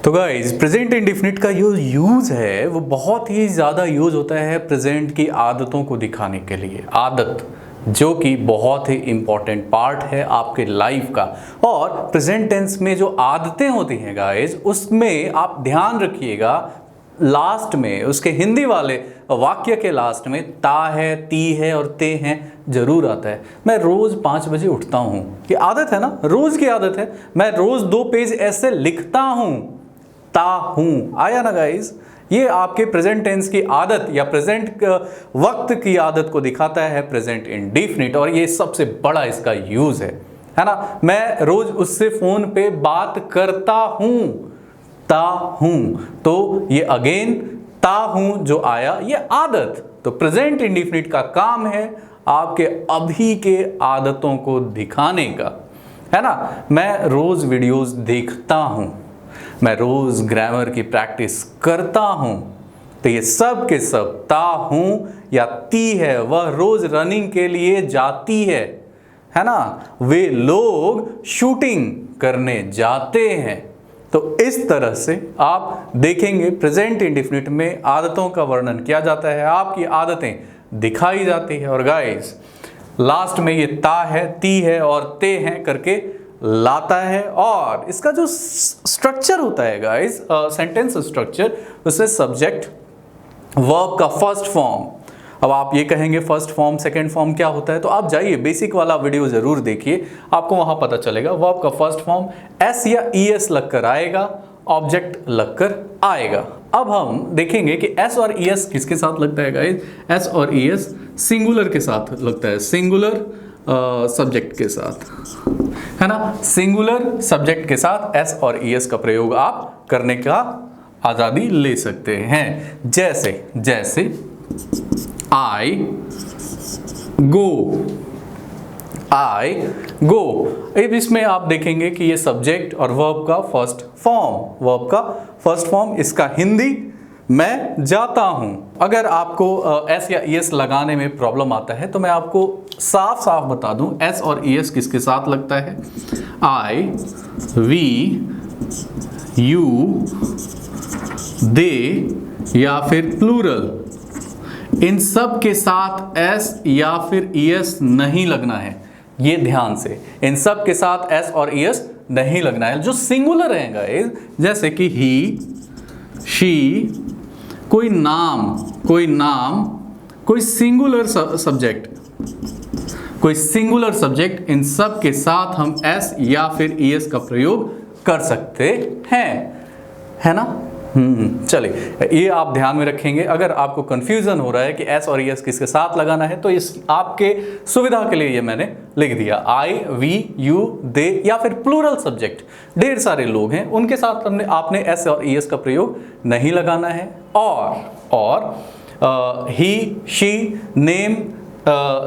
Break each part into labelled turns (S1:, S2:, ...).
S1: तो guys present indefinite का जो यूज है वो बहुत ही ज़्यादा यूज होता है प्रेजेंट की आदतों को दिखाने के लिए। आदत जो कि बहुत ही इम्पॉर्टेंट पार्ट है आपके लाइफ का। और प्रेजेंट टेंस में जो आदतें होती हैं गाइस, उसमें आप ध्यान रखिएगा लास्ट में उसके हिंदी वाले वाक्य के लास्ट में ता है, ती है और ते हैं जरूर आता है। मैं रोज 5 बजे उठता हूँ, ये आदत है ना, रोज की आदत है। मैं रोज 2 पेज ऐसे लिखता हूँ, ता हूँ, आया ना गाइस। ये आपके प्रेजेंट टेंस की आदत या प्रेजेंट वक्त की आदत को दिखाता है प्रेजेंट इंडेफिनिट, और ये सबसे बड़ा इसका यूज है ना। मैं रोज उससे फोन पे बात करता हूँ, ता हूँ, तो ये अगेन ता हूँ जो आया ये आदत। तो प्रेजेंट इंडेफिनिट का काम है आपके अभी के आदतों को दिखाने का, है ना। मैं रोज वीडियोस देखता हूँ, मैं रोज ग्रामर की प्रैक्टिस करता हूं, तो ये सब के सब ता हूं या ती है। वह रोज रनिंग के लिए जाती है ना। वे लोग शूटिंग करने जाते हैं। तो इस तरह से आप देखेंगे प्रेजेंट इंडेफिनिट में आदतों का वर्णन किया जाता है, आपकी आदतें दिखाई जाती है। और गाइस लास्ट में ये ता है, ती है और ते हैं करके लाता है। और इसका जो स्ट्रक्चर होता है गाइस, सेंटेंस स्ट्रक्चर, उससे सब्जेक्ट वर्ब का फर्स्ट फॉर्म। अब आप ये कहेंगे फर्स्ट फॉर्म सेकंड फॉर्म क्या होता है, तो आप जाइए बेसिक वाला वीडियो जरूर देखिए, आपको वहां पता चलेगा। वर्ब का फर्स्ट फॉर्म एस या ईएस लगकर आएगा, ऑब्जेक्ट लगकर आएगा। अब हम देखेंगे कि एस और ईएस किसके साथ लगता है गाइस। एस और ईएस सिंगुलर के साथ लगता है, सिंगुलर सब्जेक्ट के साथ, है ना। सिंगुलर सब्जेक्ट के साथ एस और ईएस का प्रयोग आप करने का आजादी ले सकते हैं। जैसे आई गो, आई गो। अब इसमें आप देखेंगे कि ये सब्जेक्ट और वर्ब का फर्स्ट फॉर्म, इसका हिंदी मैं जाता हूं। अगर आपको एस या ईएस लगाने में प्रॉब्लम आता है तो मैं आपको साफ साफ बता दूं, एस और ईएस किसके साथ लगता है। आई, वी, यू, दे या फिर प्लूरल, इन सब के साथ एस या फिर ईएस नहीं लगना है। ये ध्यान से, इन सब के साथ एस और ईएस नहीं लगना है। जो सिंगुलर है गाइस, जैसे कि ही, शी, कोई नाम, कोई सिंगुलर सब्जेक्ट, इन सब के साथ हम एस या फिर ईएस का प्रयोग कर सकते हैं, है ना। चलिए ये आप ध्यान में रखेंगे। अगर आपको कंफ्यूजन हो रहा है कि एस और ईएस किसके साथ लगाना है, तो इस आपके सुविधा के लिए ये मैंने लिख दिया। आई, वी, यू, दे या फिर प्लूरल सब्जेक्ट, ढेर सारे लोग हैं, उनके साथ आपने एस और ईएस का प्रयोग नहीं लगाना है। और ही, शी, नेम,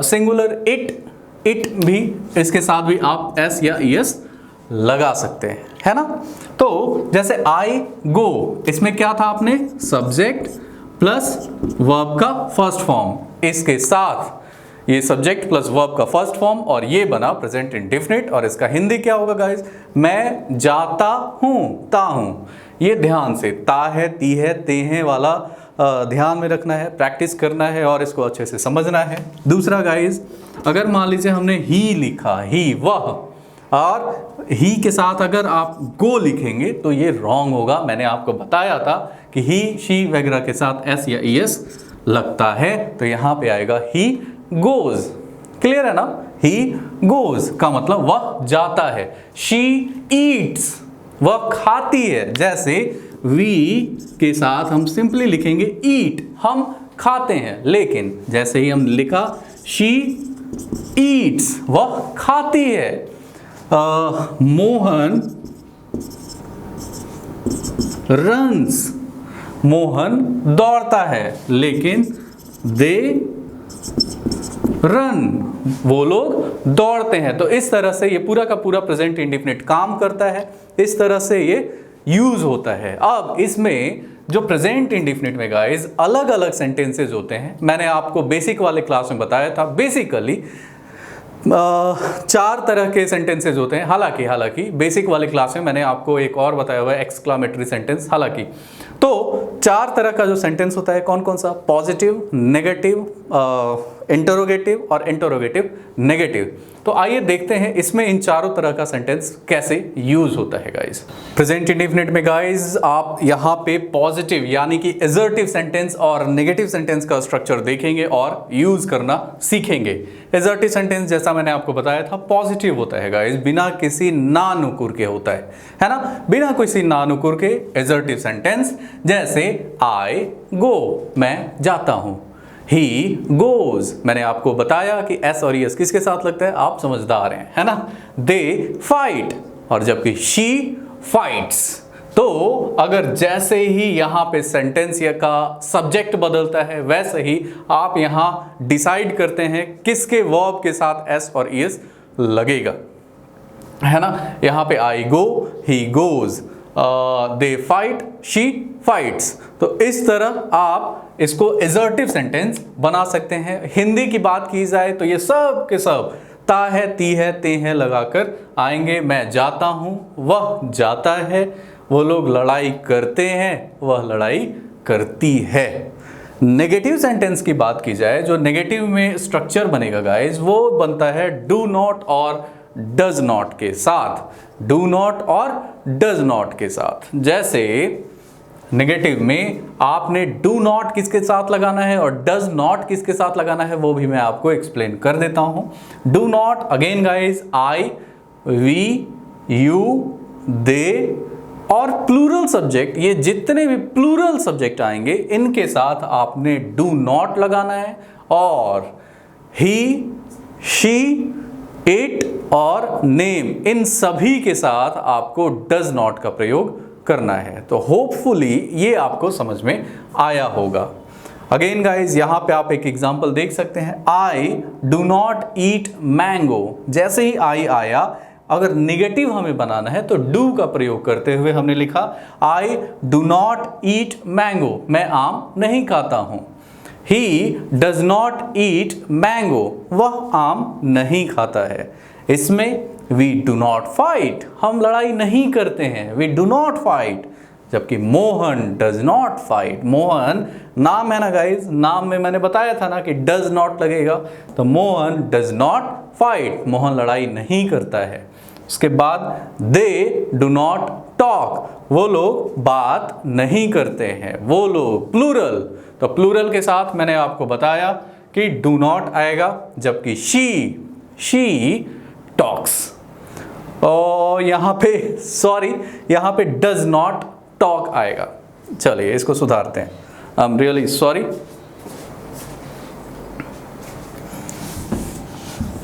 S1: सिंगुलर, इट भी, इसके साथ भी आप एस या ईएस लगा सकते हैं, है ना। तो जैसे आई गो, इसमें क्या था आपने, सब्जेक्ट प्लस वर्ब का फर्स्ट फॉर्म, इसके साथ ये सब्जेक्ट प्लस वर्ब का फर्स्ट फॉर्म, और ये बना प्रेजेंट इंडेफिनिट। और इसका हिंदी क्या होगा गाइस, मैं जाता हूं, ता हूं। ये ध्यान से ता है, ती है, ते हैं वाला ध्यान में रखना है, प्रैक्टिस करना है और इसको अच्छे से समझना है। दूसरा गाइस, अगर मान लीजिए हमने ही लिखा, ही वह, और ही के साथ अगर आप गो लिखेंगे तो ये रॉन्ग होगा। मैंने आपको बताया था कि ही, शी वगैरह के साथ एस या ईएस लगता है, तो यहां पे आएगा ही गोज। क्लियर है ना, ही गोज का मतलब वह जाता है। शी ईट्स, वह खाती है। जैसे वी के साथ हम सिंपली लिखेंगे ईट, हम खाते हैं, लेकिन जैसे ही हम लिखा शी ईट्स, वह खाती है। मोहन रन्स, मोहन दौड़ता है, लेकिन दे रन, वो लोग दौड़ते हैं। तो इस तरह से ये पूरा का पूरा प्रेजेंट इंडेफिनिट काम करता है, इस तरह से ये यूज होता है। अब इसमें जो प्रेजेंट इंडेफिनिट में गाइस अलग अलग सेंटेंसेस होते हैं, मैंने आपको बेसिक वाले क्लास में बताया था। बेसिकली चार तरह के सेंटेंसेस होते हैं। हालांकि बेसिक वाले क्लास में मैंने आपको एक और बताया हुआ है एक्सक्लामेटरी सेंटेंस। हालांकि तो चार तरह का जो सेंटेंस होता है कौन कौन सा? पॉजिटिव, नेगेटिव, इंटरोगेटिव और इंटरोगेटिव नेगेटिव। तो आइए देखते हैं इसमें इन चारों तरह का सेंटेंस कैसे यूज होता है गाइस। प्रेजेंट इंडेफिनिट में गाइस आप यहाँ पे पॉजिटिव यानी कि एजर्टिव सेंटेंस और नेगेटिव सेंटेंस का स्ट्रक्चर देखेंगे और यूज करना सीखेंगे। एजर्टिव सेंटेंस जैसा मैंने आपको बताया था पॉजिटिव होता है गाइस, बिना किसी ना नुकुर के होता है ना, बिना किसी ना नुकुर के एजर्टिव सेंटेंस जैसे आई गो, मैं जाता हूं। He goes, मैंने आपको बताया कि S और ES किसके साथ लगता है, आप समझदार हैं, है ना। They fight, और जबकि she fights। तो अगर जैसे ही यहाँ पे सेंटेंस या का सब्जेक्ट बदलता है वैसे ही आप यहाँ डिसाइड करते हैं किसके वर्ब के साथ S और ES लगेगा, है ना। यहाँ पे I go, he goes, they fight, she fights। तो इस तरह आप इसको एजर्टिव सेंटेंस बना सकते हैं। हिंदी की बात की जाए तो ये सब के सब ता है, ती है, ते है लगाकर आएंगे। मैं जाता हूं, वह जाता है, वो लोग लड़ाई करते हैं, वह लड़ाई करती है। नेगेटिव सेंटेंस की बात की जाए, जो नेगेटिव में स्ट्रक्चर बनेगा गाइस वो बनता है डू नॉट और डज नॉट के साथ। डू नॉट और डज नॉट के साथ, जैसे नेगेटिव में आपने डू नॉट किसके साथ लगाना है और डज नॉट किसके साथ लगाना है वो भी मैं आपको एक्सप्लेन कर देता हूं। Do not again guys I, we, you, they और प्लूरल सब्जेक्ट, ये जितने भी प्लूरल सब्जेक्ट आएंगे इनके साथ आपने डू नॉट लगाना है। और ही, शी, इट और नेम, इन सभी के साथ आपको डज नॉट का प्रयोग करना है। तो होपफुली ये आपको समझ में आया होगा। अगेन गाइज यहाँ पे आप एक एग्जांपल देख सकते हैं, I do not eat mango. जैसे ही आई आया, अगर निगेटिव हमें बनाना है तो डू का प्रयोग करते हुए हमने लिखा I do not eat mango, मैं आम नहीं खाता हूं। He does not eat mango, वह आम नहीं खाता है। इसमें वी डू नॉट फाइट, हम लड़ाई नहीं करते हैं, वी डू नॉट फाइट। जबकि Mohan does not fight, Mohan नाम है ना गाइज, नाम में मैंने बताया था ना कि डज नॉट लगेगा, तो Mohan does not fight, Mohan लड़ाई नहीं करता है। उसके बाद दे डू नॉट टॉक, वो लोग बात नहीं करते हैं, वो लोग प्लूरल। तो प्लूरल के साथ मैंने आपको बताया कि डू नॉट आएगा, जबकि शी टॉक्स। और यहाँ पे डज नॉट टॉक आएगा। चलिए इसको सुधारते हैं, I am really sorry.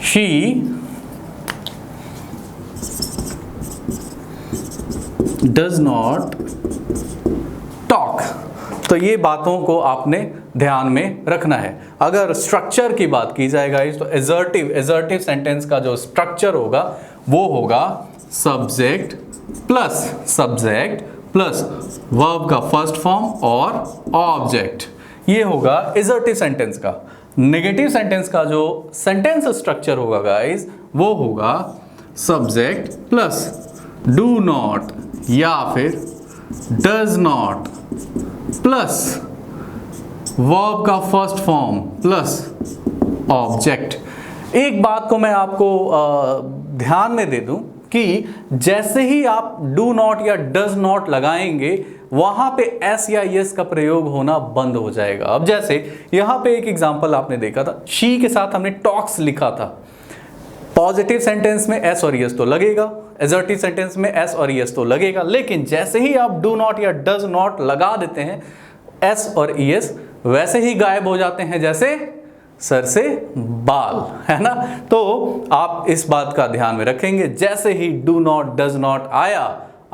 S1: She does not talk. तो ये बातों को आपने ध्यान में रखना है। अगर स्ट्रक्चर की बात की जाए गाइस तो एजर्टिव सेंटेंस का जो स्ट्रक्चर होगा वो होगा सब्जेक्ट प्लस वर्ब का फर्स्ट फॉर्म और ऑब्जेक्ट, ये होगा एजर्टिव सेंटेंस का। नेगेटिव सेंटेंस का जो सेंटेंस स्ट्रक्चर होगा गाइस वो होगा सब्जेक्ट प्लस डू नॉट या फिर डज नॉट प्लस वर्ब का फर्स्ट फॉर्म प्लस ऑब्जेक्ट। एक बात को मैं आपको ध्यान में दे दूं कि जैसे ही आप डू नॉट या डज नॉट लगाएंगे वहां पे एस या यस का प्रयोग होना बंद हो जाएगा। अब जैसे यहां पे एक एग्जांपल आपने देखा था, शी के साथ हमने टॉक्स लिखा था। पॉजिटिव सेंटेंस में एस और यस तो लगेगा, एजर्टिव सेंटेंस में एस और यस तो लगेगा, लेकिन जैसे ही आप डू नॉट या डज नॉट लगा देते हैं एस और ईएस वैसे ही गायब हो जाते हैं जैसे सर से बाल, है ना। तो आप इस बात का ध्यान में रखेंगे, जैसे ही डू नॉट डज नॉट आया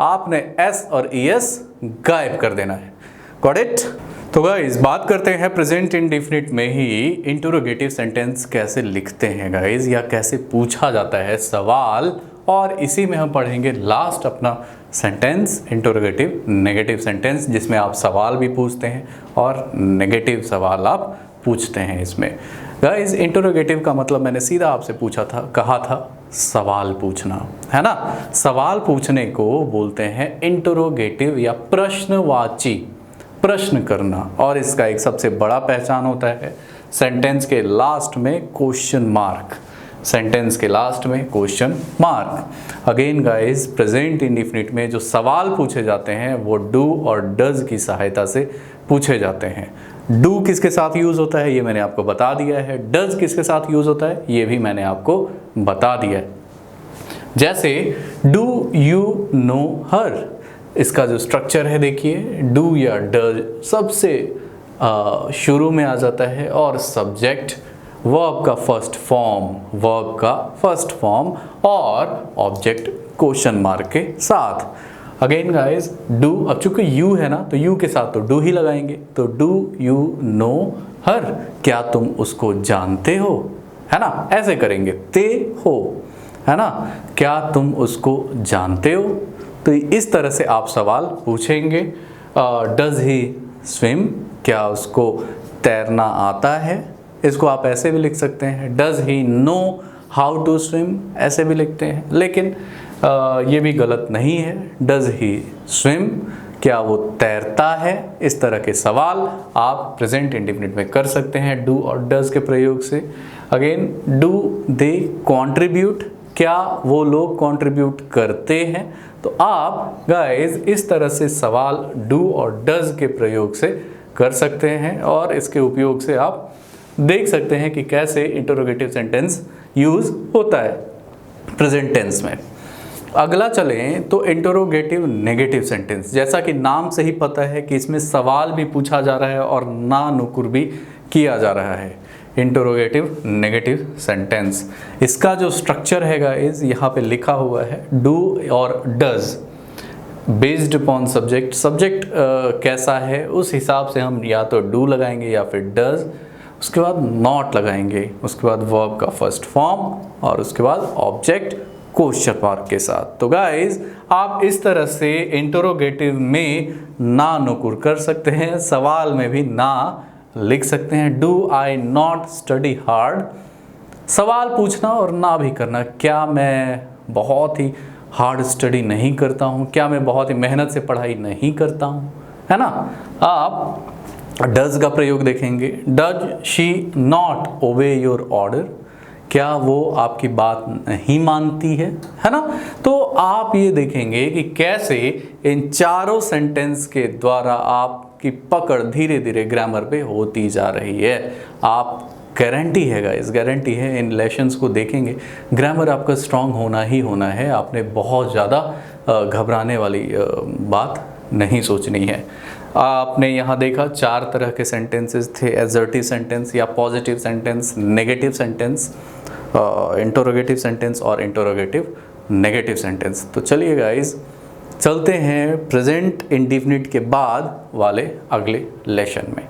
S1: आपने एस और ईएस गायब कर देना है। Got it. तो गाइस बात करते हैं प्रेजेंट इंडेफिनिट में ही इंटरोगेटिव सेंटेंस कैसे लिखते हैं गाइस, या कैसे पूछा जाता है सवाल, और इसी में हम पढ़ेंगे लास्ट अपना सेंटेंस इंटरोगेटिव नेगेटिव सेंटेंस, जिसमें आप सवाल भी पूछते हैं और नेगेटिव सवाल आप पूछते हैं इसमें। गाइस इंटरोगेटिव का मतलब मैंने सीधा आपसे कहा था सवाल पूछना, है ना। सवाल पूछने को बोलते हैं इंटरोगेटिव या प्रश्नवाची, प्रश्न करना। और इसका एक सबसे बड़ा पहचान होता है सेंटेंस के लास्ट में क्वेश्चन मार्क, सेंटेंस के लास्ट में question mark. Again guys present indefinite में जो सवाल पूछे जाते हैं वो डू और डज की सहायता से पूछे जाते हैं। डू किसके साथ यूज होता है ये मैंने आपको बता दिया है, डज किसके साथ यूज होता है ये भी मैंने आपको बता दिया है। जैसे डू यू नो हर, इसका जो स्ट्रक्चर है देखिए, डू या डज सबसे शुरू में आ जाता है और सब्जेक्ट वर्ब का फर्स्ट फॉर्म और ऑब्जेक्ट क्वेश्चन मार्क के साथ। अगेन गाइस डू, अब चूंकि यू है ना तो यू के साथ तो डू ही लगाएंगे, तो डू यू नो हर, क्या तुम उसको जानते हो, है ना, ऐसे करेंगे ते हो, है ना, क्या तुम उसको जानते हो। तो इस तरह से आप सवाल पूछेंगे। डज ही स्विम, क्या उसको तैरना आता है, इसको आप ऐसे भी लिख सकते हैं। Does he know how to swim, ऐसे भी लिखते हैं, लेकिन ये भी गलत नहीं है। डज ही स्विम, क्या वो तैरता है। इस तरह के सवाल आप प्रेजेंट इंडेफिनिट में कर सकते हैं डू और डज के प्रयोग से। अगेन डू दे कंट्रीब्यूट, क्या वो लोग कंट्रीब्यूट करते हैं। तो आप गाइस इस तरह से सवाल डू और डज के प्रयोग से कर सकते हैं और इसके उपयोग से आप देख सकते हैं कि कैसे इंटरोगेटिव सेंटेंस यूज होता है प्रेजेंट टेंस में। अगला चलें तो इंटरोगेटिव नेगेटिव सेंटेंस। जैसा कि नाम से ही पता है कि इसमें सवाल भी पूछा जा रहा है और ना नुकुर भी किया जा रहा है। इंटरोगेटिव नेगेटिव सेंटेंस, इसका जो स्ट्रक्चर है गाइस यहाँ पे लिखा हुआ है डू और does based upon subject. Subject कैसा है उस हिसाब से हम या तो डू लगाएंगे या फिर डज, उसके बाद नॉट लगाएंगे, उसके बाद वर्ब का फर्स्ट फॉर्म और उसके बाद ऑब्जेक्ट क्वेश्चन मार्क के साथ। तो गाइस आप इस तरह से इंटरोगेटिव में ना नुकुर कर सकते हैं, सवाल में भी ना लिख सकते हैं। Do I not study hard, सवाल पूछना और ना भी करना, क्या मैं बहुत ही हार्ड स्टडी नहीं करता हूँ, क्या मैं बहुत ही मेहनत से पढ़ाई नहीं करता हूँ, है ना। आप डज का प्रयोग देखेंगे, does she not obey your order, क्या वो आपकी बात नहीं मानती है ना। तो आप ये देखेंगे कि कैसे इन चारों सेंटेंस के द्वारा आपकी पकड़ धीरे धीरे ग्रामर पे होती जा रही है। आप गारंटी है गाइस, गारंटी है, इन लेसन्स को देखेंगे ग्रामर आपका स्ट्रांग होना ही होना है। आपने बहुत ज़्यादा घबराने वाली बात नहीं सोचनी है। आपने यहाँ देखा 4 तरह के सेंटेंसेस थे, एसर्टिव सेंटेंस या positive sentence, negative sentence, interrogative sentence और इंटरोगेटिव नेगेटिव सेंटेंस। तो चलिए गाइस चलते हैं प्रेजेंट इंडेफिनिट के बाद वाले अगले लेसन में।